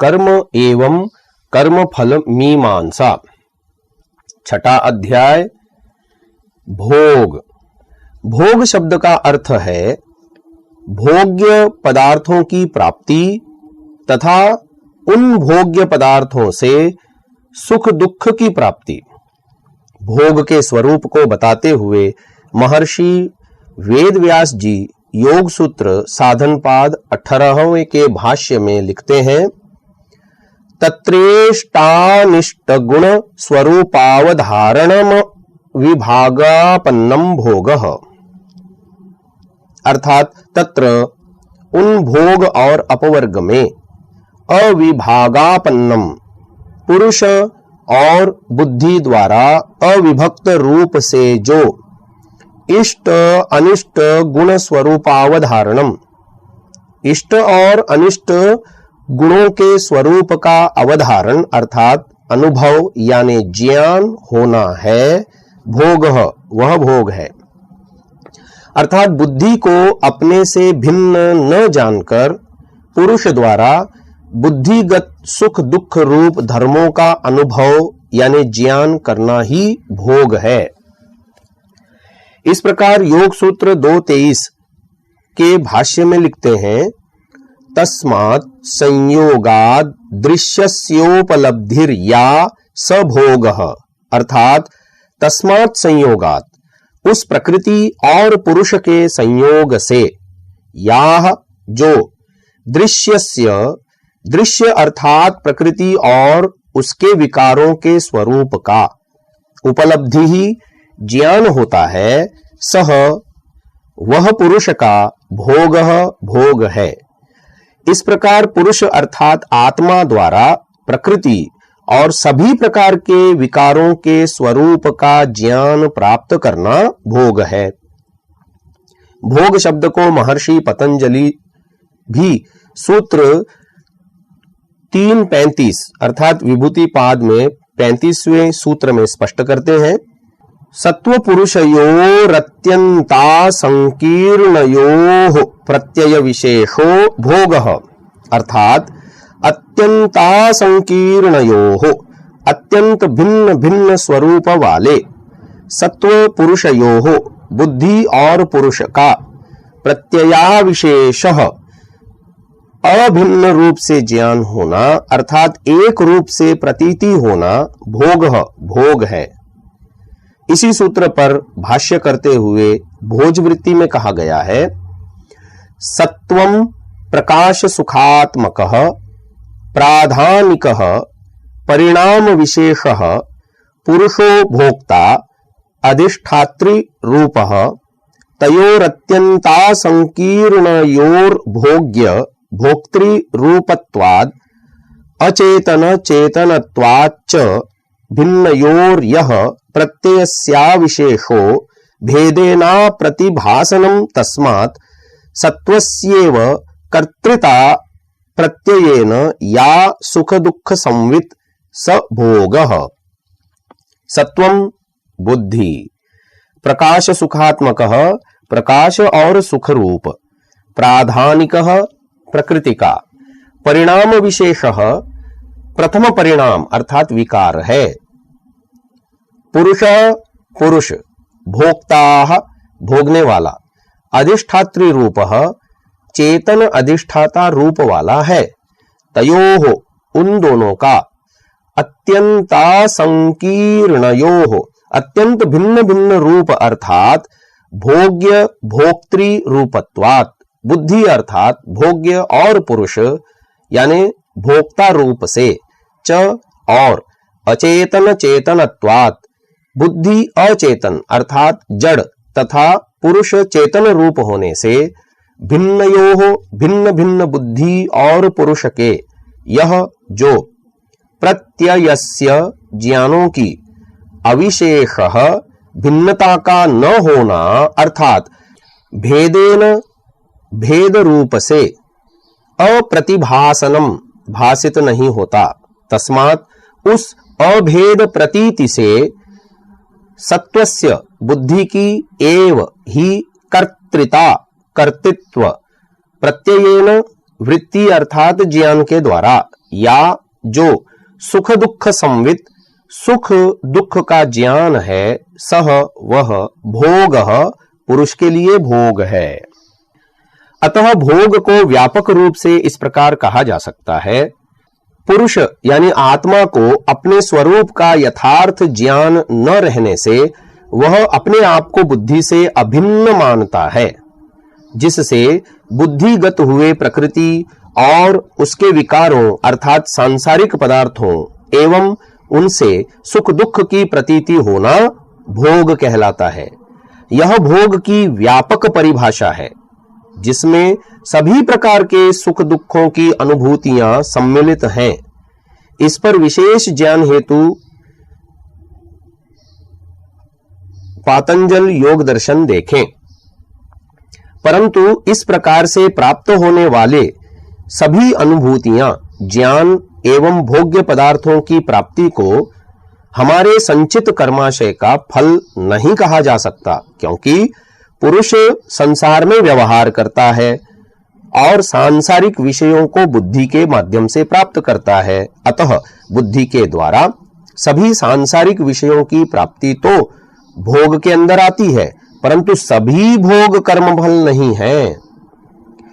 कर्म एवं कर्मफल मीमांसा। छठा अध्याय भोग। भोग शब्द का अर्थ है भोग्य पदार्थों की प्राप्ति तथा उन भोग्य पदार्थों से सुख दुख की प्राप्ति। भोग के स्वरूप को बताते हुए महर्षि वेदव्यास जी योग सूत्र साधनपाद 18वें के भाष्य में लिखते हैं, तत्रेष्टानिष्ट गुण स्वरूपावधारणम विभागापन्नम भोगः। अर्थात तत्र उन भोग और अपवर्ग में अविभागापन्नम पुरुष और बुद्धि द्वारा अविभक्त रूप से जो इष्ट अनिष्ट गुण स्वरूपावधारणम, इष्ट और अनिष्ट गुणों के स्वरूप का अवधारण अर्थात अनुभव यानी ज्ञान होना है, भोग वह भोग है। अर्थात बुद्धि को अपने से भिन्न न जानकर पुरुष द्वारा बुद्धिगत सुख दुख रूप धर्मों का अनुभव यानी ज्ञान करना ही भोग है। इस प्रकार योग सूत्र 2:23 के भाष्य में लिखते हैं, तस्मात् संयोगाद दृश्यस्योपलब्धिर्या स भोगः। अर्थात तस्मात् संयोगात उस प्रकृति और पुरुष के संयोग से, या जो दृश्यस्य, दृश्य अर्थात प्रकृति और उसके विकारों के स्वरूप का उपलब्धि ही ज्ञान होता है, सह वह पुरुष का भोग भोग है। इस प्रकार पुरुष अर्थात आत्मा द्वारा प्रकृति और सभी प्रकार के विकारों के स्वरूप का ज्ञान प्राप्त करना भोग है। भोग शब्द को महर्षि पतंजलि भी सूत्र 3:35 अर्थात विभूति पाद में 35वें सूत्र में स्पष्ट करते हैं, सत्व पुरुषयोरत्यंता संकीर्णयोः प्रत्यय विशेषो भोगः। अर्थात अत्यंता संकीर्णयोः अत्यंत भिन्न भिन्न स्वरूप वाले सत्व पुरुषयोः बुद्धि और पुरुष का प्रत्ययाविशेषः अभिन्न रूप से ज्ञान होना अर्थात एक रूप से प्रतीति होना भोग भोग है। इसी सूत्र पर भाष्य करते हुए भोजवृत्ति में कहा गया है, सत्वं प्रकाश सुखात्मकः प्राधानिकः परिणाम विशेषः पुरुषो भोक्ता अधिष्ठात्री रूपः तयोरत्यंता संकीर्णयोर भोग्य भोक्तृ रूपत्वाद अचेतन चेतनत्वाच्च भिन्नयोर्यः प्रत्ययस्याविशेषो भेदेना प्रतिभासनं तस्मात् सत्वस्येव कर्तृता प्रत्ययेन या सुख दुख संवित् स भोगः। सत्वं बुद्धि, प्रकाश सुखात्मकः प्रकाश और सुख रूप, प्राधानिकः प्रकृति का, परिणाम विशेषः प्रथम परिणाम अर्थात विकार है, पुरुष पुरुष भोक्ता भोगने वाला, अधिष्ठात्री रूपः चेतन अधिष्ठाता रूप वाला है, तयोः उन दोनों का, अत्यंता संकीर्णयोः अत्यंत भिन्न भिन्न रूप अर्थात भोग्य भोक्तृ रूपत्वात् बुद्धि अर्थात भोग्य और पुरुष यानी भोक्ता रूप से, च और अचेतन चेतनत्वात् बुद्धि अचेतन अर्थात जड़ तथा पुरुष चेतन रूप होने से, भिन्नयोः भिन्न भिन्न बुद्धि और पुरुष के, यह जो प्रत्ययस्य ज्ञानों की अविशेषः भिन्नता का न होना अर्थात भेदेन भेद रूप से अप्रतिभासनम भासित नहीं होता, तस्मात् उस अभेद प्रतीति से सत्वस्य बुद्धि की एव ही कर्तृता कर्तृत्व प्रत्ययेन वृत्ति अर्थात ज्ञान के द्वारा या जो सुख दुख संवित सुख दुख का ज्ञान है, सह वह भोगः पुरुष के लिए भोग है। अतः भोग को व्यापक रूप से इस प्रकार कहा जा सकता है, पुरुष यानी आत्मा को अपने स्वरूप का यथार्थ ज्ञान न रहने से वह अपने आप को बुद्धि से अभिन्न मानता है, जिससे बुद्धिगत हुए प्रकृति और उसके विकारों अर्थात सांसारिक पदार्थों एवं उनसे सुख दुख की प्रतीति होना भोग कहलाता है। यह भोग की व्यापक परिभाषा है, जिसमें सभी प्रकार के सुख दुखों की अनुभूतियां सम्मिलित हैं। इस पर विशेष ज्ञान हेतु पातंजल योग दर्शन देखें। परंतु इस प्रकार से प्राप्त होने वाले सभी अनुभूतियां ज्ञान एवं भोग्य पदार्थों की प्राप्ति को हमारे संचित कर्माशय का फल नहीं कहा जा सकता, क्योंकि पुरुष संसार में व्यवहार करता है और सांसारिक विषयों को बुद्धि के माध्यम से प्राप्त करता है। अतः बुद्धि के द्वारा सभी सांसारिक विषयों की प्राप्ति तो भोग के अंदर आती है, परंतु सभी भोग कर्म फल नहीं है।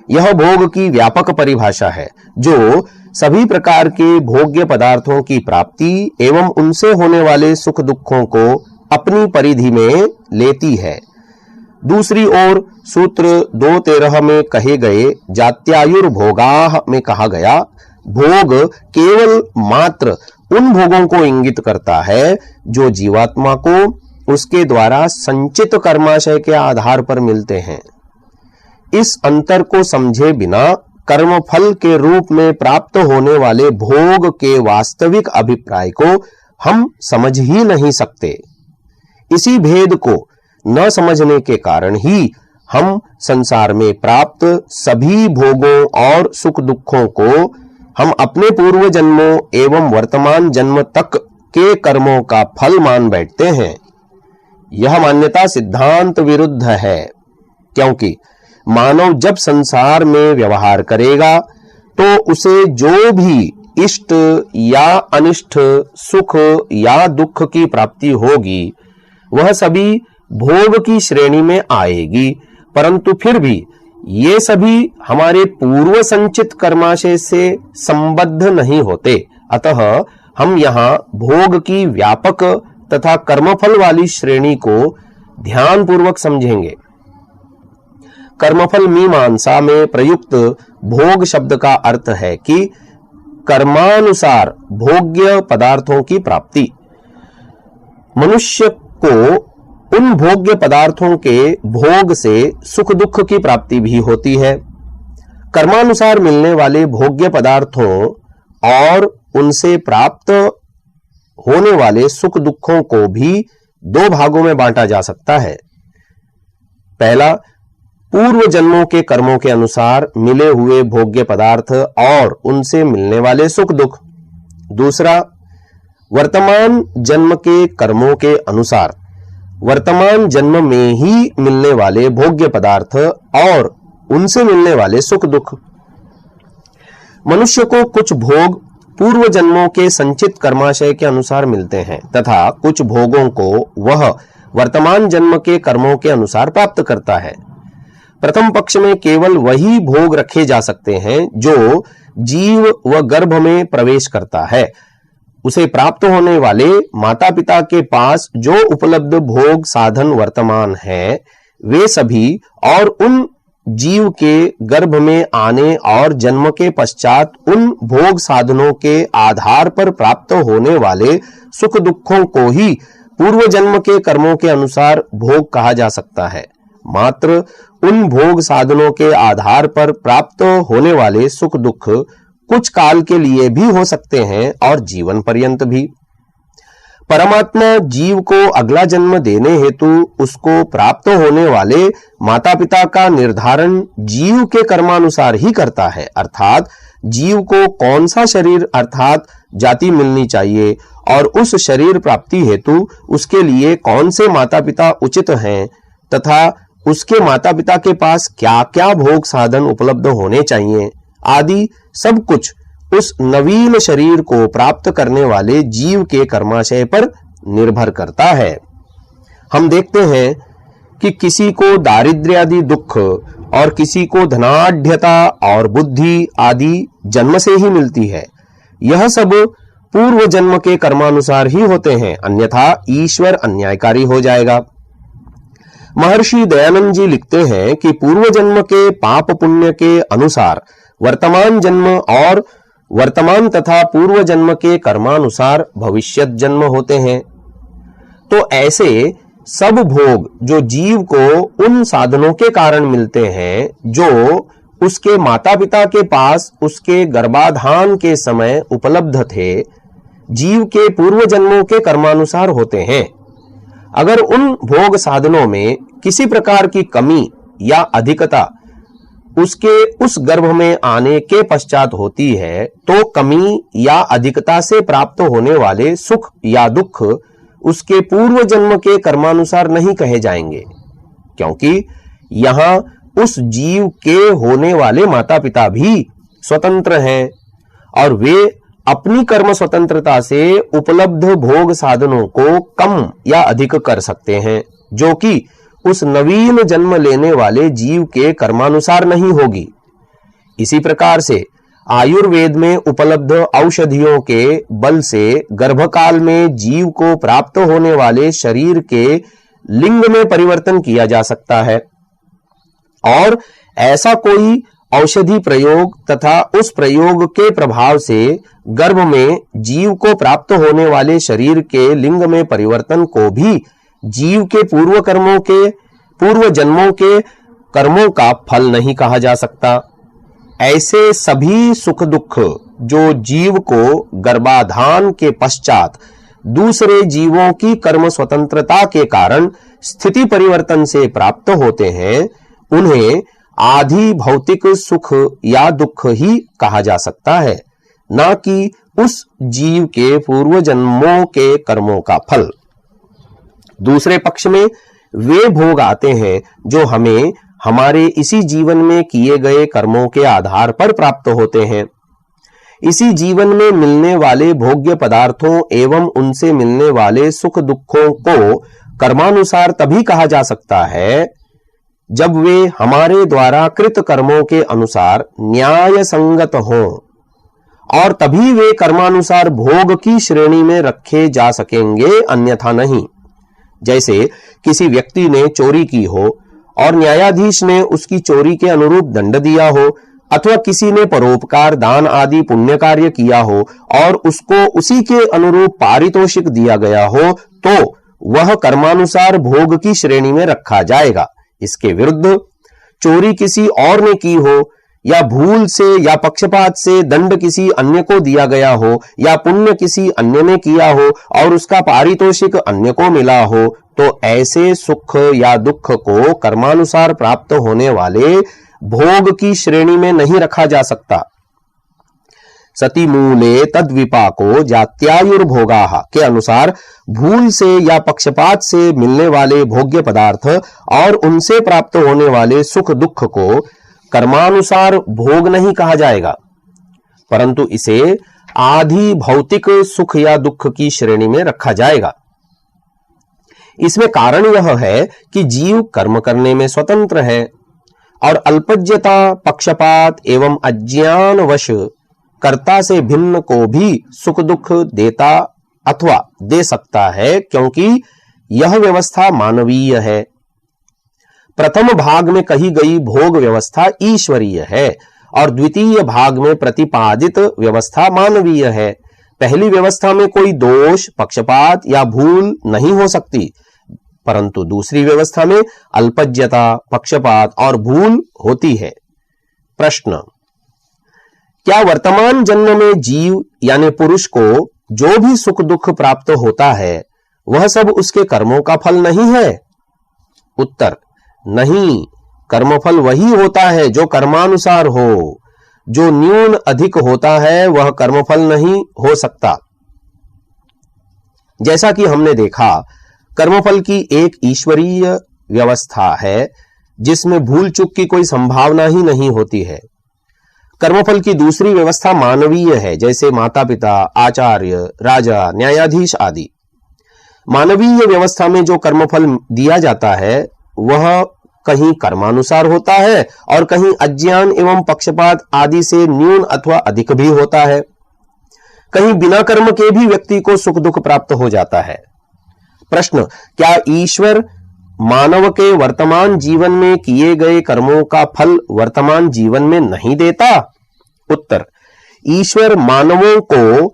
यह भोग की व्यापक परिभाषा है, जो सभी प्रकार के भोग्य पदार्थों की प्राप्ति एवं उनसे होने वाले सुख दुखों को अपनी परिधि में लेती है। दूसरी ओर सूत्र 2.13 में कहे गए जात्यायुर्भोगाः में कहा गया भोग केवल मात्र उन भोगों को इंगित करता है जो जीवात्मा को उसके द्वारा संचित कर्माशय के आधार पर मिलते हैं। इस अंतर को समझे बिना कर्मफल के रूप में प्राप्त होने वाले भोग के वास्तविक अभिप्राय को हम समझ ही नहीं सकते। इसी भेद को न समझने के कारण ही हम संसार में प्राप्त सभी भोगों और सुख दुखों को हम अपने पूर्व जन्मों एवं वर्तमान जन्म तक के कर्मों का फल मान बैठते हैं। यह मान्यता सिद्धांत विरुद्ध है, क्योंकि मानव जब संसार में व्यवहार करेगा तो उसे जो भी इष्ट या अनिष्ट सुख या दुख की प्राप्ति होगी वह सभी भोग की श्रेणी में आएगी, परंतु फिर भी ये सभी हमारे पूर्व संचित कर्माशय से संबद्ध नहीं होते। अतः हम यहाँ भोग की व्यापक तथा कर्मफल वाली श्रेणी को ध्यान पूर्वक समझेंगे। कर्मफल मीमांसा में प्रयुक्त भोग शब्द का अर्थ है कि कर्मानुसार भोग्य पदार्थों की प्राप्ति। मनुष्य को उन भोग्य पदार्थों के भोग से सुख दुख की प्राप्ति भी होती है। कर्मानुसार मिलने वाले भोग्य पदार्थों और उनसे प्राप्त होने वाले सुख दुखों को भी दो भागों में बांटा जा सकता है। पहला, पूर्व जन्मों के कर्मों के अनुसार मिले हुए भोग्य पदार्थ और उनसे मिलने वाले सुख दुख। दूसरा, वर्तमान जन्म के कर्मों के अनुसार वर्तमान जन्म में ही मिलने वाले भोग्य पदार्थ और उनसे मिलने वाले सुख दुख। मनुष्य को कुछ भोग पूर्व जन्मों के संचित कर्माशय के अनुसार मिलते हैं तथा कुछ भोगों को वह वर्तमान जन्म के कर्मों के अनुसार प्राप्त करता है। प्रथम पक्ष में केवल वही भोग रखे जा सकते हैं जो जीव व गर्भ में प्रवेश करता है। उसे प्राप्त होने वाले माता पिता के पास जो उपलब्ध भोग साधन वर्तमान है वे सभी और उन जीव के गर्भ में आने और जन्म के पश्चात उन भोग साधनों के आधार पर प्राप्त होने वाले सुख दुखों को ही पूर्व जन्म के कर्मों के अनुसार भोग कहा जा सकता है। मात्र उन भोग साधनों के आधार पर प्राप्त होने वाले सुख दुख कुछ काल के लिए भी हो सकते हैं और जीवन पर्यंत भी। परमात्मा जीव को अगला जन्म देने हेतु उसको प्राप्त होने वाले माता पिता का निर्धारण जीव के कर्मानुसार ही करता है, अर्थात जीव को कौन सा शरीर अर्थात जाति मिलनी चाहिए और उस शरीर प्राप्ति हेतु उसके लिए कौन से माता पिता उचित हैं तथा उसके माता पिता के पास क्या क्या भोग साधन उपलब्ध होने चाहिए आदि सब कुछ उस नवीन शरीर को प्राप्त करने वाले जीव के कर्माशय पर निर्भर करता है। हम देखते हैं कि किसी को दारिद्र्य आदि दुख और किसी को धनाढ्यता और बुद्धि आदि जन्म से ही मिलती है। यह सब पूर्व जन्म के कर्मानुसार ही होते हैं, अन्यथा ईश्वर अन्यायकारी हो जाएगा। महर्षि दयानंद जी लिखते हैं कि पूर्व जन्म के पाप पुण्य के अनुसार वर्तमान जन्म और वर्तमान तथा पूर्व जन्म के कर्मानुसार भविष्यत जन्म होते हैं। तो ऐसे सब भोग जो जीव को उन साधनों के कारण मिलते हैं जो उसके माता पिता के पास उसके गर्भाधान के समय उपलब्ध थे, जीव के पूर्व जन्मों के कर्मानुसार होते हैं। अगर उन भोग साधनों में किसी प्रकार की कमी या अधिकता उसके उस गर्भ में आने के पश्चात होती है, तो कमी या अधिकता से प्राप्त होने वाले सुख या दुख उसके पूर्व जन्म के कर्मानुसार नहीं कहे जाएंगे, क्योंकि यहां उस जीव के होने वाले माता पिता भी स्वतंत्र हैं और वे अपनी कर्म स्वतंत्रता से उपलब्ध भोग साधनों को कम या अधिक कर सकते हैं, जो कि उस नवीन जन्म लेने वाले जीव के कर्मानुसार नहीं होगी। इसी प्रकार से आयुर्वेद में उपलब्ध औषधियों के बल से गर्भकाल में जीव को प्राप्त होने वाले शरीर के लिंग में परिवर्तन किया जा सकता है और ऐसा कोई औषधि प्रयोग तथा उस प्रयोग के प्रभाव से गर्भ में जीव को प्राप्त होने वाले शरीर के लिंग में परिवर्तन को भी जीव के पूर्व जन्मों के कर्मों का फल नहीं कहा जा सकता। ऐसे सभी सुख दुख जो जीव को गर्भाधान के पश्चात दूसरे जीवों की कर्म स्वतंत्रता के कारण स्थिति परिवर्तन से प्राप्त होते हैं, उन्हें आधि भौतिक सुख या दुख ही कहा जा सकता है, न कि उस जीव के पूर्व जन्मों के कर्मों का फल। दूसरे पक्ष में वे भोग आते हैं जो हमें हमारे इसी जीवन में किए गए कर्मों के आधार पर प्राप्त होते हैं। इसी जीवन में मिलने वाले भोग्य पदार्थों एवं उनसे मिलने वाले सुख दुखों को कर्मानुसार तभी कहा जा सकता है जब वे हमारे द्वारा कृत कर्मों के अनुसार न्याय संगत हों, और तभी वे कर्मानुसार भोग की श्रेणी में रखे जा सकेंगे, अन्यथा नहीं। जैसे किसी व्यक्ति ने चोरी की हो और न्यायाधीश ने उसकी चोरी के अनुरूप दंड दिया हो, अथवा किसी ने परोपकार दान आदि पुण्य कार्य किया हो और उसको उसी के अनुरूप पारितोषिक दिया गया हो, तो वह कर्मानुसार भोग की श्रेणी में रखा जाएगा। इसके विरुद्ध चोरी किसी और ने की हो या भूल से या पक्षपात से दंड किसी अन्य को दिया गया हो या पुण्य किसी अन्य ने किया हो और उसका पारितोषिक अन्य को मिला हो, तो ऐसे सुख या दुख को कर्मानुसार प्राप्त होने वाले भोग की श्रेणी में नहीं रखा जा सकता। सती मूले तद विपाको जात्यायुर्भोगाः के अनुसार भूल से या पक्षपात से मिलने वाले भोग्य पदार्थ और उनसे प्राप्त होने वाले सुख दुख को कर्मानुसार भोग नहीं कहा जाएगा, परंतु इसे आधि भौतिक सुख या दुख की श्रेणी में रखा जाएगा। इसमें कारण यह है कि जीव कर्म करने में स्वतंत्र है और अल्पज्यता, पक्षपात एवं अज्ञानवश कर्ता से भिन्न को भी सुख दुख देता अथवा दे सकता है, क्योंकि यह व्यवस्था मानवीय है। प्रथम भाग में कही गई भोग व्यवस्था ईश्वरीय है और द्वितीय भाग में प्रतिपादित व्यवस्था मानवीय है। पहली व्यवस्था में कोई दोष, पक्षपात या भूल नहीं हो सकती, परंतु दूसरी व्यवस्था में अल्पज्यता, पक्षपात और भूल होती है। प्रश्न: क्या वर्तमान जन्म में जीव यानी पुरुष को जो भी सुख दुख प्राप्त होता है वह सब उसके कर्मों का फल नहीं है? उत्तर: नहीं, कर्मफल वही होता है जो कर्मानुसार हो। जो न्यून अधिक होता है वह कर्मफल नहीं हो सकता। जैसा कि हमने देखा, कर्मफल की एक ईश्वरीय व्यवस्था है जिसमें भूल चूक की कोई संभावना ही नहीं होती है। कर्मफल की दूसरी व्यवस्था मानवीय है, जैसे माता पिता, आचार्य, राजा, न्यायाधीश आदि। मानवीय व्यवस्था में जो कर्मफल दिया जाता है वह कहीं कर्मानुसार होता है और कहीं अज्ञान एवं पक्षपात आदि से न्यून अथवा अधिक भी होता है। कहीं बिना कर्म के भी व्यक्ति को सुख दुख प्राप्त हो जाता है। प्रश्न, क्या ईश्वर मानव के वर्तमान जीवन में किए गए कर्मों का फल वर्तमान जीवन में नहीं देता? उत्तर, ईश्वर मानवों को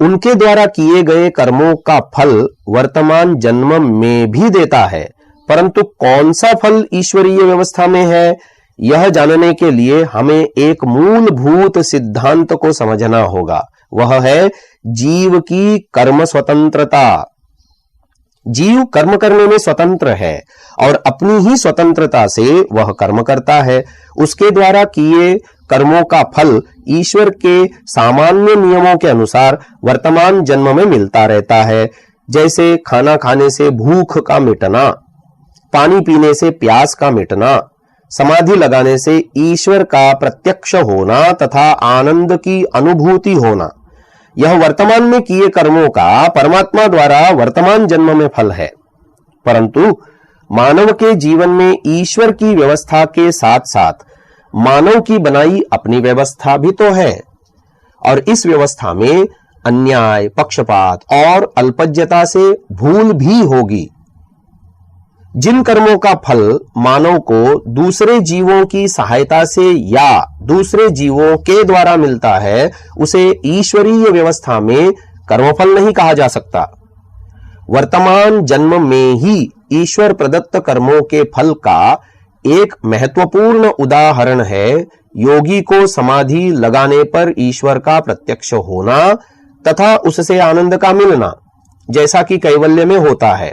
उनके द्वारा किए गए कर्मों का फल वर्तमान जन्म में भी देता है, परंतु कौन सा फल ईश्वरीय व्यवस्था में है, यह जानने के लिए हमें एक मूलभूत सिद्धांत को समझना होगा। वह है जीव की कर्म स्वतंत्रता। जीव कर्म करने में स्वतंत्र है और अपनी ही स्वतंत्रता से वह कर्म करता है। उसके द्वारा किए कर्मों का फल ईश्वर के सामान्य नियमों के अनुसार वर्तमान जन्म में मिलता रहता है, जैसे खाना खाने से भूख का मिटना, पानी पीने से प्यास का मिटना, समाधि लगाने से ईश्वर का प्रत्यक्ष होना तथा आनंद की अनुभूति होना। यह वर्तमान में किए कर्मों का परमात्मा द्वारा वर्तमान जन्म में फल है। परंतु मानव के जीवन में ईश्वर की व्यवस्था के साथ साथ मानव की बनाई अपनी व्यवस्था भी तो है, और इस व्यवस्था में अन्याय, पक्षपात और अल्पज्यता से भूल भी होगी। जिन कर्मों का फल मानव को दूसरे जीवों की सहायता से या दूसरे जीवों के द्वारा मिलता है, उसे ईश्वरीय व्यवस्था में कर्मफल नहीं कहा जा सकता। वर्तमान जन्म में ही ईश्वर प्रदत्त कर्मों के फल का एक महत्वपूर्ण उदाहरण है योगी को समाधि लगाने पर ईश्वर का प्रत्यक्ष होना तथा उससे आनंद का मिलना, जैसा कि कैवल्य में होता है।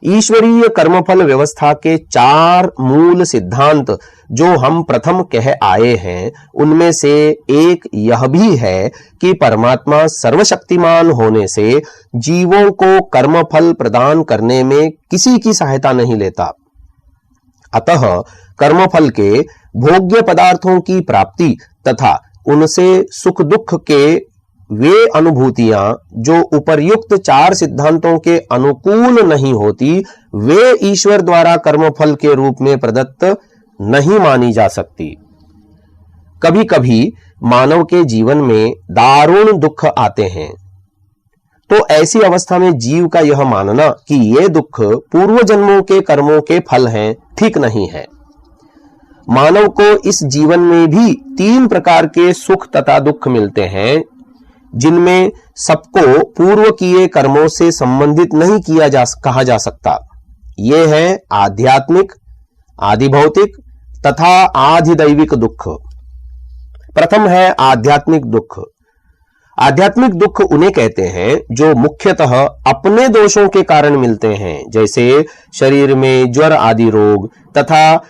ईश्वरीय कर्मफल व्यवस्था के 4 मूल सिद्धांत जो हम प्रथम कह आए हैं, उनमें से एक यह भी है कि परमात्मा सर्वशक्तिमान होने से जीवों को कर्मफल प्रदान करने में किसी की सहायता नहीं लेता। अतः कर्मफल के भोग्य पदार्थों की प्राप्ति तथा उनसे सुख दुख के वे अनुभूतियां जो उपर्युक्त 4 सिद्धांतों के अनुकूल नहीं होती, वे ईश्वर द्वारा कर्मफल के रूप में प्रदत्त नहीं मानी जा सकती। कभी कभी मानव के जीवन में दारुण दुख आते हैं, तो ऐसी अवस्था में जीव का यह मानना कि ये दुख पूर्व जन्मों के कर्मों के फल हैं, ठीक नहीं है। मानव को इस जीवन में भी 3 प्रकार के सुख तथा दुख मिलते हैं, जिनमें सबको पूर्व किए कर्मों से संबंधित नहीं कहा जा सकता। ये है आध्यात्मिक, आधिभौतिक तथा आधिदैविक दुख। प्रथम है आध्यात्मिक दुख। आध्यात्मिक दुख उन्हें कहते हैं जो मुख्यतः अपने दोषों के कारण मिलते हैं, जैसे शरीर में ज्वर आदि रोग तथा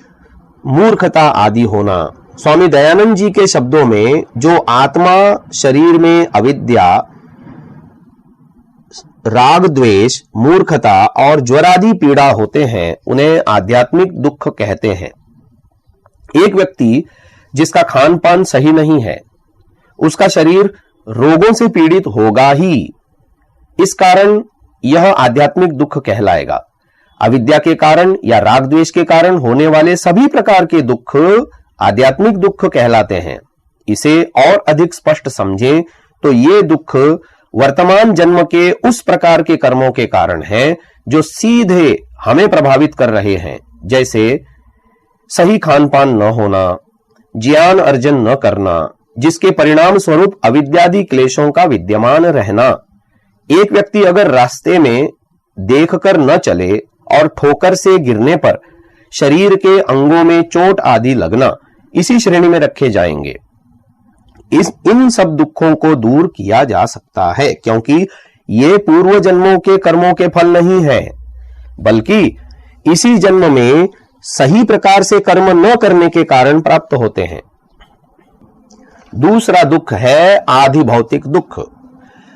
मूर्खता आदि होना। स्वामी दयानंद जी के शब्दों में जो आत्मा शरीर में अविद्या, राग द्वेष, मूर्खता और ज्वरादि पीड़ा होते हैं, उन्हें आध्यात्मिक दुख कहते हैं। एक व्यक्ति जिसका खान पान सही नहीं है, उसका शरीर रोगों से पीड़ित होगा ही। इस कारण यह आध्यात्मिक दुख कहलाएगा। अविद्या के कारण या राग द्वेष के कारण होने वाले सभी प्रकार के दुख आध्यात्मिक दुख कहलाते हैं। इसे और अधिक स्पष्ट समझें तो ये दुख वर्तमान जन्म के उस प्रकार के कर्मों के कारण है जो सीधे हमें प्रभावित कर रहे हैं, जैसे सही खान पान न होना, ज्ञान अर्जन न करना, जिसके परिणाम स्वरूप अविद्यादि क्लेशों का विद्यमान रहना। एक व्यक्ति अगर रास्ते में देखकर न चले और ठोकर से गिरने पर शरीर के अंगों में चोट आदि लगना इसी श्रेणी में रखे जाएंगे। इन सब दुखों को दूर किया जा सकता है, क्योंकि ये पूर्व जन्मों के कर्मों के फल नहीं है, बल्कि इसी जन्म में सही प्रकार से कर्म न करने के कारण प्राप्त होते हैं। दूसरा दुख है आधिभौतिक दुख।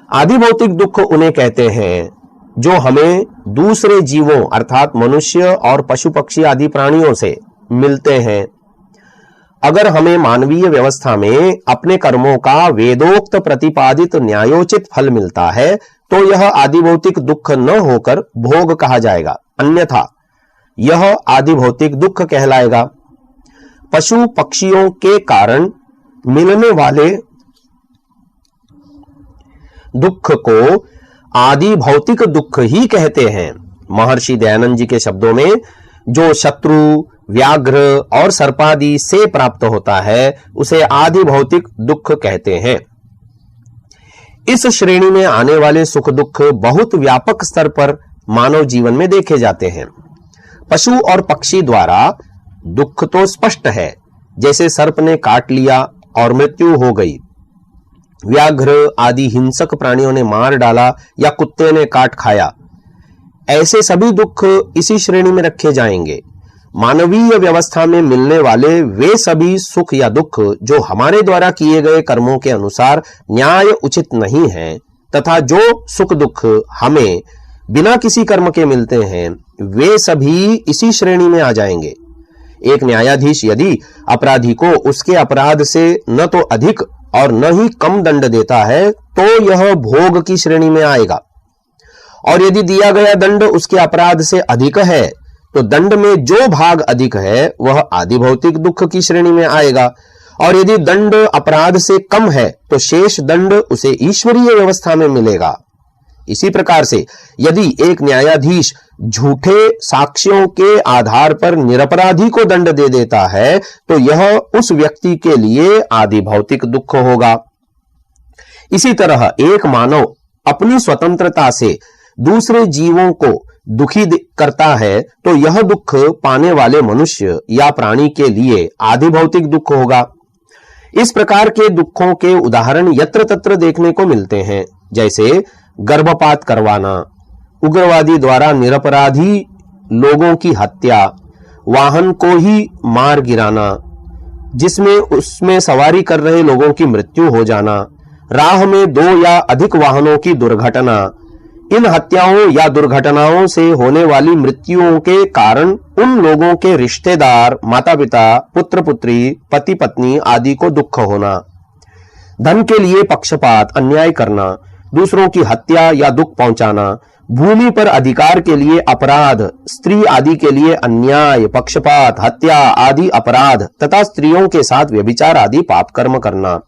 आधिभौतिक दुख उन्हें कहते हैं जो हमें दूसरे जीवों अर्थात मनुष्य और पशु पक्षी आदि प्राणियों से मिलते हैं। अगर हमें मानवीय व्यवस्था में अपने कर्मों का वेदोक्त प्रतिपादित न्यायोचित फल मिलता है तो यह आदिभौतिक दुख न होकर भोग कहा जाएगा, अन्यथा यह आदिभौतिक दुख कहलाएगा। पशु पक्षियों के कारण मिलने वाले दुख को आदि भौतिक दुख ही कहते हैं। महर्षि दयानंद जी के शब्दों में जो शत्रु, व्याघ्र और सर्पादि से प्राप्त होता है उसे आदि भौतिक दुख कहते हैं। इस श्रेणी में आने वाले सुख दुख बहुत व्यापक स्तर पर मानव जीवन में देखे जाते हैं। पशु और पक्षी द्वारा दुख तो स्पष्ट है, जैसे सर्प ने काट लिया और मृत्यु हो गई, व्याघ्र आदि हिंसक प्राणियों ने मार डाला या कुत्ते ने काट खाया, ऐसे सभी दुख इसी श्रेणी में रखे जाएंगे। मानवीय व्यवस्था में मिलने वाले वे सभी सुख या दुख जो हमारे द्वारा किए गए कर्मों के अनुसार न्याय उचित नहीं है, तथा जो सुख दुख हमें बिना किसी कर्म के मिलते हैं वे सभी इसी श्रेणी में आ जाएंगे। एक न्यायाधीश यदि अपराधी को उसके अपराध से न तो अधिक और न ही कम दंड देता है तो यह भोग की श्रेणी में आएगा, और यदि दिया गया दंड उसके अपराध से अधिक है तो दंड में जो भाग अधिक है वह आदि भौतिक दुख की श्रेणी में आएगा, और यदि दंड अपराध से कम है तो शेष दंड उसे ईश्वरीय व्यवस्था में मिलेगा। इसी प्रकार से यदि एक न्यायाधीश झूठे साक्ष्यों के आधार पर निरपराधी को दंड दे देता है तो यह उस व्यक्ति के लिए आदि भौतिक दुख होगा। इसी तरह एक मानव अपनी स्वतंत्रता से दूसरे जीवों को दुखी करता है तो यह दुख पाने वाले मनुष्य या प्राणी के लिए आदि भौतिक दुख होगा। इस प्रकार के दुखों के उदाहरण यत्र तत्र देखने को मिलते हैं, जैसे गर्भपात करवाना, उग्रवादी द्वारा निरपराधी लोगों की हत्या, वाहन को ही मार गिराना जिसमें उसमें सवारी कर रहे लोगों की मृत्यु हो जाना, राह में 2 या अधिक वाहनों की दुर्घटना। इन हत्याओं या दुर्घटनाओं से होने वाली मृत्युओं के कारण उन लोगों के रिश्तेदार, माता पिता, पुत्र पुत्री, पति पत्नी आदि को दुख होना, धन के लिए पक्षपात, अन्याय करना, दूसरों की हत्या या दुख पहुंचाना, भूमि पर अधिकार के लिए अपराध, स्त्री आदि के लिए अन्याय, पक्षपात, हत्या आदि अपराध तथा स्त्रियों के साथ व्यभिचार आदि पाप कर्म करना।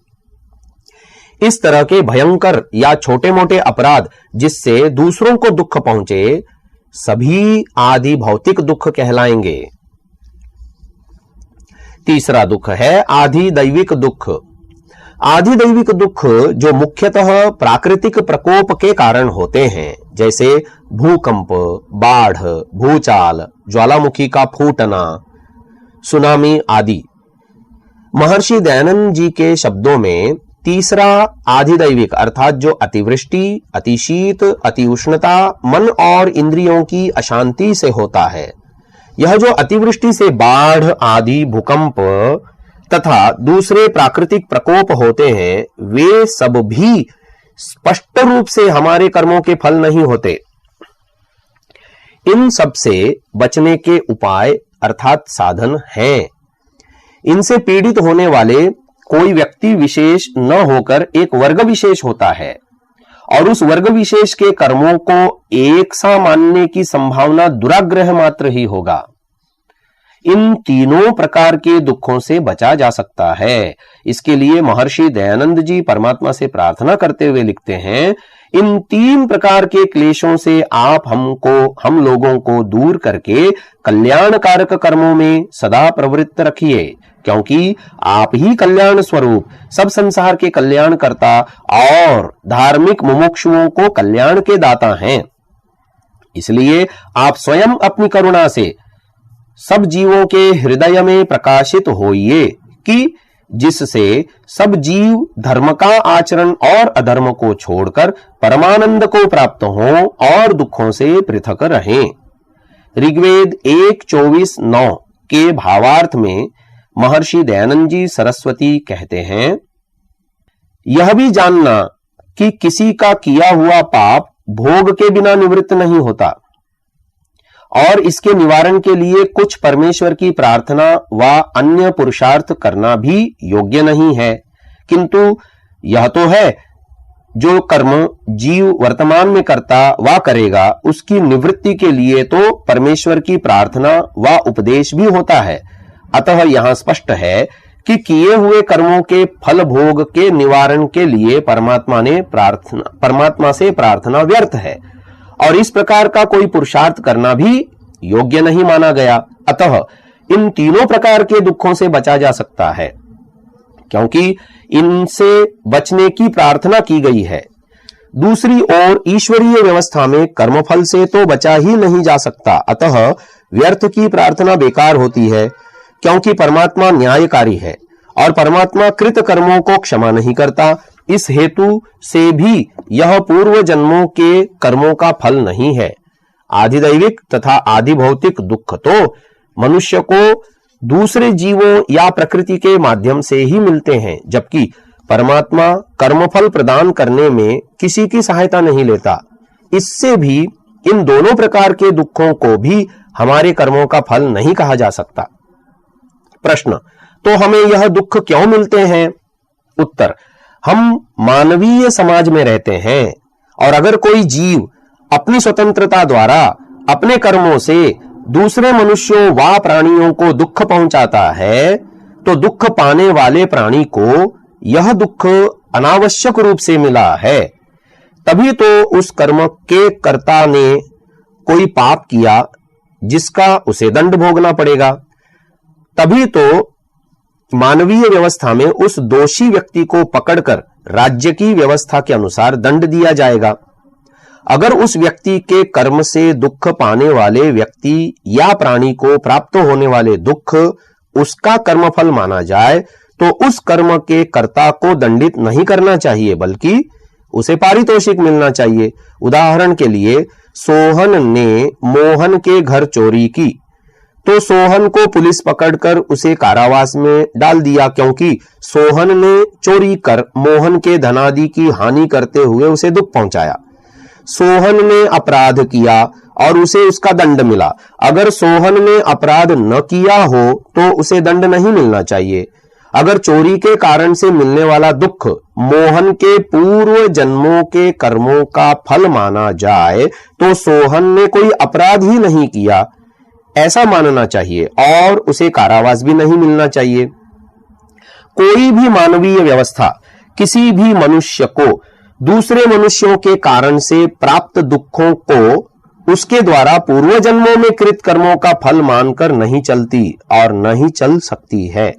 इस तरह के भयंकर या छोटे मोटे अपराध जिससे दूसरों को दुख पहुंचे सभी आदि भौतिक दुख कहलाएंगे। तीसरा दुख है आधि दैविक दुख। आधि दैविक दुख जो मुख्यतः प्राकृतिक प्रकोप के कारण होते हैं, जैसे भूकंप, बाढ़, भूचाल, ज्वालामुखी का फूटना, सुनामी आदि। महर्षि दयानंद जी के शब्दों में तीसरा आधिदैविक अर्थात जो अतिवृष्टि, अतिशीत, अति उष्णता, मन और इंद्रियों की अशांति से होता है, यह जो अतिवृष्टि से बाढ़ आदि, भूकंप तथा दूसरे प्राकृतिक प्रकोप होते हैं वे सब भी स्पष्ट रूप से हमारे कर्मों के फल नहीं होते। इन सब से बचने के उपाय अर्थात साधन हैं। इनसे पीड़ित होने वाले कोई व्यक्ति विशेष न होकर एक वर्ग विशेष होता है, और उस वर्ग विशेष के कर्मों को एक सा मानने की संभावना दुराग्रह मात्र ही होगा। इन तीनों प्रकार के दुखों से बचा जा सकता है। इसके लिए महर्षि दयानंद जी परमात्मा से प्रार्थना करते हुए लिखते हैं, इन 3 प्रकार के क्लेशों से आप हम लोगों को दूर करके कल्याणकारक कर्मों में सदा प्रवृत्त रखिए, क्योंकि आप ही कल्याण स्वरूप सब संसार के कल्याणकर्ता और धार्मिक मुमुक्षुओं को कल्याण के दाता हैं। इसलिए आप स्वयं अपनी करुणा से सब जीवों के हृदय में प्रकाशित होइए कि जिससे सब जीव धर्म का आचरण और अधर्म को छोड़कर परमानंद को प्राप्त हों और दुखों से पृथक रहें। ऋग्वेद 1:24-9 के भावार्थ में महर्षि दयानंद जी सरस्वती कहते हैं, यह भी जानना कि किसी का किया हुआ पाप भोग के बिना निवृत्त नहीं होता, और इसके निवारण के लिए कुछ परमेश्वर की प्रार्थना व अन्य पुरुषार्थ करना भी योग्य नहीं है। किंतु यह तो है, जो कर्म जीव वर्तमान में करता व करेगा, उसकी निवृत्ति के लिए तो परमेश्वर की प्रार्थना व उपदेश भी होता है। अतः यहां स्पष्ट है कि किए हुए कर्मों के फल भोग के निवारण के लिए परमात्मा से प्रार्थना व्यर्थ है और इस प्रकार का कोई पुरुषार्थ करना भी योग्य नहीं माना गया। अतः इन तीनों प्रकार के दुखों से बचा जा सकता है, क्योंकि इनसे बचने की प्रार्थना की गई है। दूसरी ओर ईश्वरीय व्यवस्था में कर्मफल से तो बचा ही नहीं जा सकता। अतः व्यर्थ की प्रार्थना बेकार होती है, क्योंकि परमात्मा न्यायकारी है और परमात्मा कृत कर्मों को क्षमा नहीं करता। इस हेतु से भी यह पूर्व जन्मों के कर्मों का फल नहीं है। आधिदैविक तथा आधि भौतिक दुख तो मनुष्य को दूसरे जीवों या प्रकृति के माध्यम से ही मिलते हैं, जबकि परमात्मा कर्मफल प्रदान करने में किसी की सहायता नहीं लेता। इससे भी इन दोनों प्रकार के दुखों को भी हमारे कर्मों का फल नहीं कहा जा सकता। प्रश्न, तो हमें यह दुख क्यों मिलते हैं? उत्तर, हम मानवीय समाज में रहते हैं और अगर कोई जीव अपनी स्वतंत्रता द्वारा अपने कर्मों से दूसरे मनुष्यों व प्राणियों को दुख पहुंचाता है, तो दुख पाने वाले प्राणी को यह दुख अनावश्यक रूप से मिला है। तभी तो उस कर्म के कर्ता ने कोई पाप किया जिसका उसे दंड भोगना पड़ेगा। तभी तो मानवीय व्यवस्था में उस दोषी व्यक्ति को पकड़कर राज्य की व्यवस्था के अनुसार दंड दिया जाएगा। अगर उस व्यक्ति के कर्म से दुख पाने वाले व्यक्ति या प्राणी को प्राप्त होने वाले दुख उसका कर्मफल माना जाए, तो उस कर्म के कर्ता को दंडित नहीं करना चाहिए, बल्कि उसे पारितोषिक मिलना चाहिए। उदाहरण के लिए, सोहन ने मोहन के घर चोरी की, तो सोहन को पुलिस पकड़कर उसे कारावास में डाल दिया, क्योंकि सोहन ने चोरी कर मोहन के धनादि की हानि करते हुए उसे दुख पहुंचाया। सोहन ने अपराध किया और उसे उसका दंड मिला। अगर सोहन ने अपराध न किया हो तो उसे दंड नहीं मिलना चाहिए। अगर चोरी के कारण से मिलने वाला दुख मोहन के पूर्व जन्मों के कर्मों का फल माना जाए, तो सोहन ने कोई अपराध ही नहीं किया ऐसा मानना चाहिए और उसे कारावास भी नहीं मिलना चाहिए। कोई भी मानवीय व्यवस्था किसी भी मनुष्य को दूसरे मनुष्यों के कारण से प्राप्त दुखों को उसके द्वारा पूर्व जन्मों में कृत कर्मों का फल मानकर नहीं चलती और नहीं चल सकती है।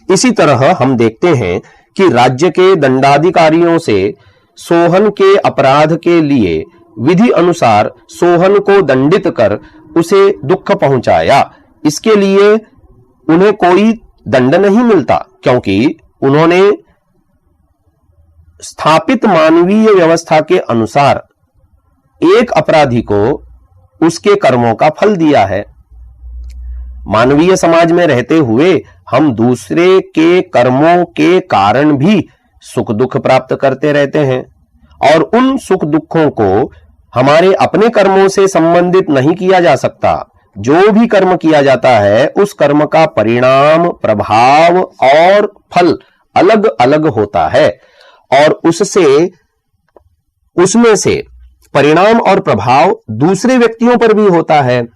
इसी तरह हम देखते हैं कि राज्य के दंडाधिकारियों से सोहन के अपराध के लिए विधि अनुसार सोहन को दंडित कर उसे दुख पहुंचाया। इसके लिए उन्हें कोई दंड नहीं मिलता, क्योंकि उन्होंने स्थापित मानवीय व्यवस्था के अनुसार एक अपराधी को उसके कर्मों का फल दिया है। मानवीय समाज में रहते हुए हम दूसरे के कर्मों के कारण भी सुख दुख प्राप्त करते रहते हैं और उन सुख दुखों को हमारे अपने कर्मों से संबंधित नहीं किया जा सकता। जो भी कर्म किया जाता है उस कर्म का परिणाम, प्रभाव और फल अलग अलग होता है और उसमें से परिणाम और प्रभाव दूसरे व्यक्तियों पर भी होता है।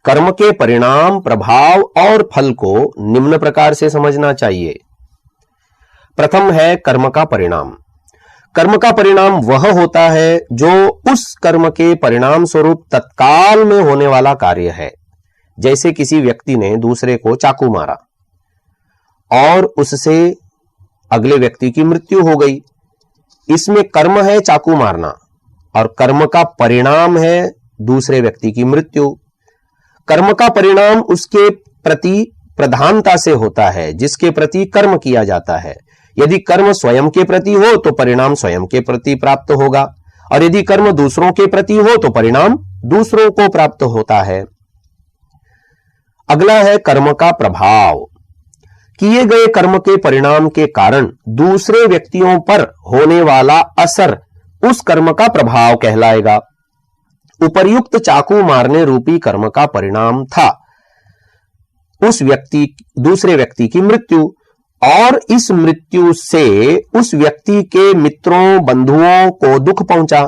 कर्म के परिणाम, प्रभाव और फल को निम्न प्रकार से समझना चाहिए। प्रथम है कर्म का परिणाम। कर्म का परिणाम वह होता है जो उस कर्म के परिणाम स्वरूप तत्काल में होने वाला कार्य है। जैसे किसी व्यक्ति ने दूसरे को चाकू मारा और उससे अगले व्यक्ति की मृत्यु हो गई। इसमें कर्म है चाकू मारना और कर्म का परिणाम है दूसरे व्यक्ति की मृत्यु। कर्म का परिणाम उसके प्रति प्रधानता से होता है जिसके प्रति कर्म किया जाता है। यदि कर्म स्वयं के प्रति हो तो परिणाम स्वयं के प्रति प्राप्त होगा और यदि कर्म दूसरों के प्रति हो तो परिणाम दूसरों को प्राप्त होता है। अगला है कर्म का प्रभाव। किए गए कर्म के परिणाम के कारण दूसरे व्यक्तियों पर होने वाला असर उस कर्म का प्रभाव कहलाएगा। उपर्युक्त चाकू मारने रूपी कर्म का परिणाम था दूसरे व्यक्ति की मृत्यु, और इस मृत्यु से उस व्यक्ति के मित्रों बंधुओं को दुख पहुंचा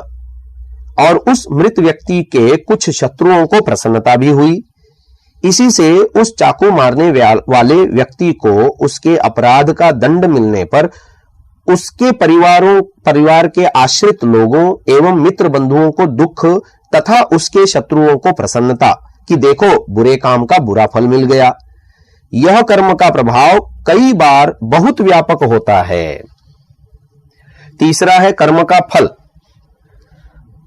और उस मृत व्यक्ति के कुछ शत्रुओं को प्रसन्नता भी हुई। इसी से उस चाकू मारने वाले व्यक्ति को उसके अपराध का दंड मिलने पर उसके परिवार के आश्रित लोगों एवं मित्र बंधुओं को दुख तथा उसके शत्रुओं को प्रसन्नता कि देखो बुरे काम का बुरा फल मिल गया। यह कर्म का प्रभाव कई बार बहुत व्यापक होता है। तीसरा है कर्म का फल।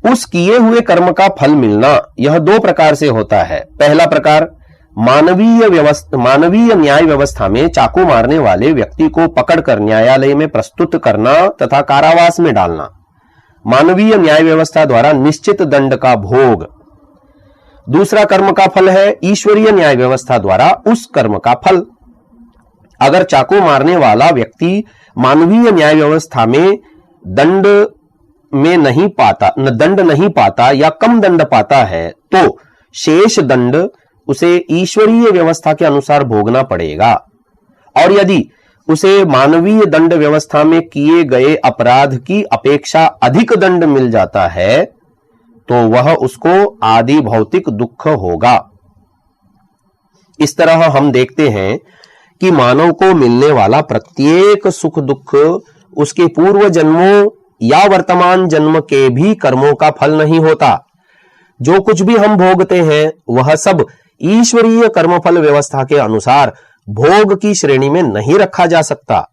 उस किए हुए कर्म का फल मिलना यह दो प्रकार से होता है। पहला प्रकार, मानवीय न्याय व्यवस्था में चाकू मारने वाले व्यक्ति को पकड़कर न्यायालय में प्रस्तुत करना तथा कारावास में डालना, मानवीय न्याय व्यवस्था द्वारा निश्चित दंड का भोग। दूसरा कर्म का फल है ईश्वरीय न्याय व्यवस्था द्वारा उस कर्म का फल। अगर चाकू मारने वाला व्यक्ति मानवीय न्याय व्यवस्था में दंड नहीं पाता या कम दंड पाता है तो शेष दंड उसे ईश्वरीय व्यवस्था के अनुसार भोगना पड़ेगा, और यदि उसे मानवीय दंड व्यवस्था में किए गए अपराध की अपेक्षा अधिक दंड मिल जाता है तो वह उसको आदि भौतिक दुख होगा। इस तरह हम देखते हैं कि मानव को मिलने वाला प्रत्येक सुख दुख उसके पूर्व जन्मों या वर्तमान जन्म के भी कर्मों का फल नहीं होता। जो कुछ भी हम भोगते हैं वह सब ईश्वरीय कर्मफल व्यवस्था के अनुसार भोग की श्रेणी में नहीं रखा जा सकता।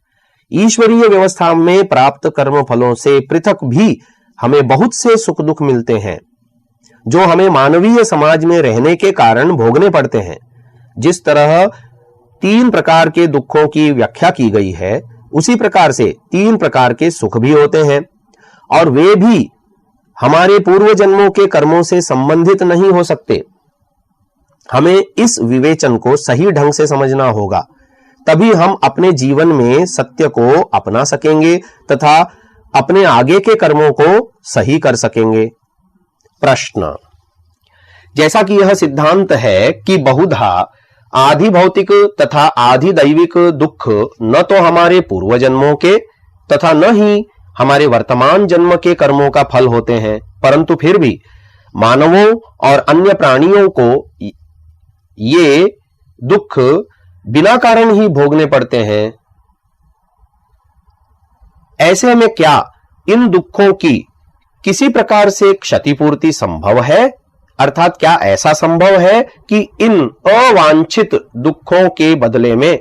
ईश्वरीय व्यवस्था में प्राप्त कर्म फलों से पृथक भी हमें बहुत से सुख दुख मिलते हैं जो हमें मानवीय समाज में रहने के कारण भोगने पड़ते हैं। जिस तरह 3 प्रकार के दुखों की व्याख्या की गई है उसी प्रकार से 3 प्रकार के सुख भी होते हैं, और वे भी हमारे पूर्व जन्मों के कर्मों से संबंधित नहीं हो सकते। हमें इस विवेचन को सही ढंग से समझना होगा, तभी हम अपने जीवन में सत्य को अपना सकेंगे तथा अपने आगे के कर्मों को सही कर सकेंगे। प्रश्न, जैसा कि यह सिद्धांत है कि बहुधा आधि भौतिक तथा आधि दैविक दुख न तो हमारे पूर्व जन्मों के तथा न ही हमारे वर्तमान जन्म के कर्मों का फल होते हैं, परंतु फिर भी मानवों और अन्य प्राणियों को ये दुख बिना कारण ही भोगने पड़ते हैं। ऐसे में क्या इन दुखों की किसी प्रकार से क्षतिपूर्ति संभव है? अर्थात क्या ऐसा संभव है कि इन अवांछित दुखों के बदले में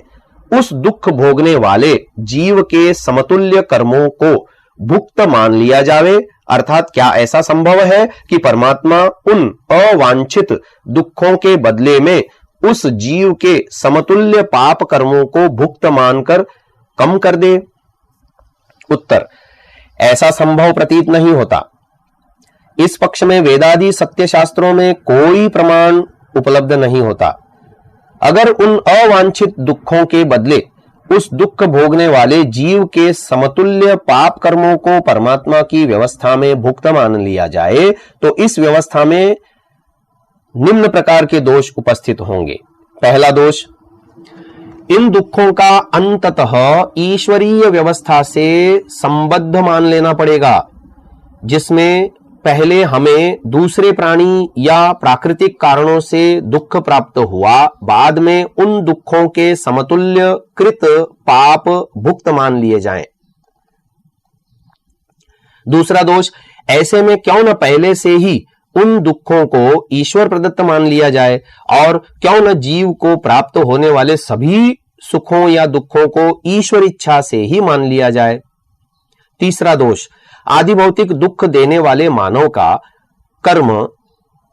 उस दुख भोगने वाले जीव के समतुल्य कर्मों को भुक्त मान लिया जावे? अर्थात क्या ऐसा संभव है कि परमात्मा उन अवांछित दुखों के बदले में उस जीव के समतुल्य पाप कर्मों को भुक्त मानकर कम कर दे? उत्तर, ऐसा संभव प्रतीत नहीं होता। इस पक्ष में वेदादि सत्य शास्त्रों में कोई प्रमाण उपलब्ध नहीं होता। अगर उन अवांछित दुखों के बदले उस दुख भोगने वाले जीव के समतुल्य पाप कर्मों को परमात्मा की व्यवस्था में भुक्त मान लिया जाए तो इस व्यवस्था में निम्न प्रकार के दोष उपस्थित होंगे। पहला दोष, इन दुखों का अंततः ईश्वरीय व्यवस्था से संबद्ध मान लेना पड़ेगा, जिसमें पहले हमें दूसरे प्राणी या प्राकृतिक कारणों से दुख प्राप्त हुआ, बाद में उन दुखों के समतुल्य कृत पाप भुक्त मान लिए जाएं। दूसरा दोष, ऐसे में क्यों न पहले से ही उन दुखों को ईश्वर प्रदत्त मान लिया जाए और क्यों न जीव को प्राप्त होने वाले सभी सुखों या दुखों को ईश्वर इच्छा से ही मान लिया जाए। तीसरा दोष, आदि भौतिक दुख देने वाले मानव का कर्म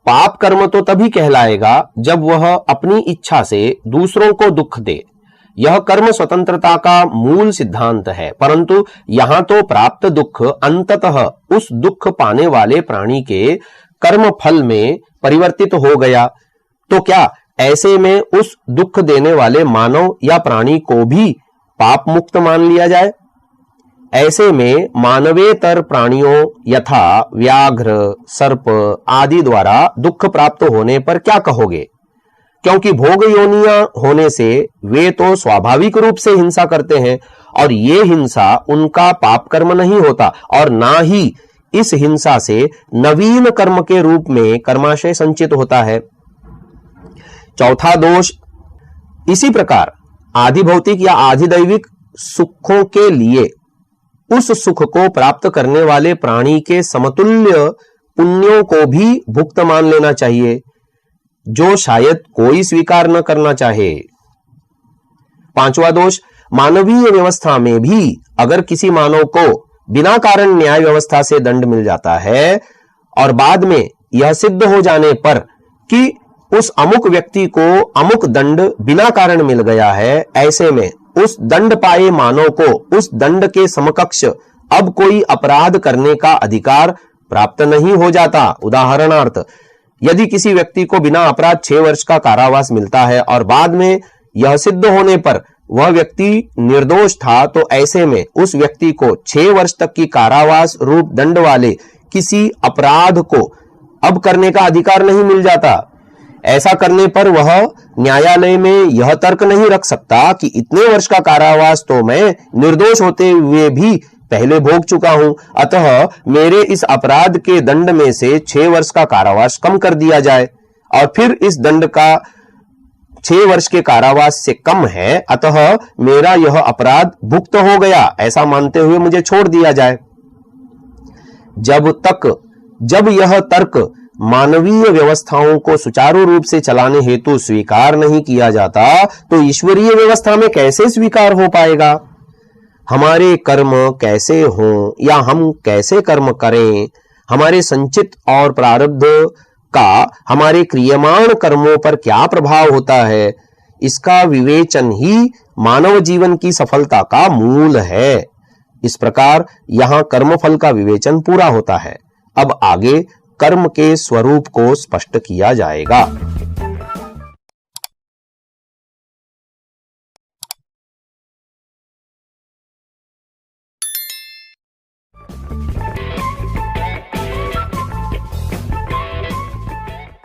पाप कर्म तो तभी कहलाएगा जब वह अपनी इच्छा से दूसरों को दुख दे। यह कर्म स्वतंत्रता का मूल सिद्धांत है, परंतु यहां तो प्राप्त दुख अंततः उस दुख पाने वाले प्राणी के कर्म फल में परिवर्तित हो गया, तो क्या ऐसे में उस दुख देने वाले मानव या प्राणी को भी पाप मुक्त मान लिया जाए? ऐसे में मानवेतर प्राणियों यथा व्याघ्र, सर्प आदि द्वारा दुख प्राप्त होने पर क्या कहोगे? क्योंकि भोग योनियां होने से वे तो स्वाभाविक रूप से हिंसा करते हैं और ये हिंसा उनका पाप कर्म नहीं होता और ना ही इस हिंसा से नवीन कर्म के रूप में कर्माशय संचित होता है। चौथा दोष, इसी प्रकार आधि भौतिक या आधिदैविक सुखों के लिए उस सुख को प्राप्त करने वाले प्राणी के समतुल्य पुण्यों को भी भुक्त मान लेना चाहिए, जो शायद कोई स्वीकार न करना चाहे। पांचवा दोष, मानवीय व्यवस्था में भी अगर किसी मानव को बिना कारण न्याय व्यवस्था से दंड मिल जाता है और बाद में यह सिद्ध हो जाने पर कि उस अमुक व्यक्ति को अमुक दंड बिना कारण मिल गया है, ऐसे में उस दंड पाए मानव को उस दंड के समकक्ष अब कोई अपराध करने का अधिकार प्राप्त नहीं हो जाता। उदाहरणार्थ, यदि किसी व्यक्ति को बिना अपराध 6 वर्ष का कारावास मिलता है और बाद में यह सिद्ध होने पर वह व्यक्ति निर्दोष था, तो ऐसे में उस व्यक्ति को 6 वर्ष तक की कारावास रूप दंड वाले किसी अपराध को अब करने का अधिकार नहीं मिल जाता। ऐसा करने पर वह न्यायालय में यह तर्क नहीं रख सकता कि इतने वर्ष का कारावास तो मैं निर्दोष होते हुए भी पहले भोग चुका हूं, अतः मेरे इस अपराध के दंड में से 6 वर्ष का कारावास कम कर दिया जाए और फिर इस दंड का 6 वर्ष के कारावास से कम है, अतः मेरा यह अपराध भुक्त हो गया, ऐसा मानते हुए मुझे छोड़ दिया जाए। जब यह तर्क मानवीय व्यवस्थाओं को सुचारू रूप से चलाने हेतु स्वीकार नहीं किया जाता, तो ईश्वरीय व्यवस्था में कैसे स्वीकार हो पाएगा? हमारे कर्म कैसे हों या हम कैसे कर्म करें, हमारे संचित और प्रारब्ध का हमारे क्रियमाण कर्मों पर क्या प्रभाव होता है, इसका विवेचन ही मानव जीवन की सफलता का मूल है। इस प्रकार यहां कर्मफल का विवेचन पूरा होता है। अब आगे कर्म के स्वरूप को स्पष्ट किया जाएगा।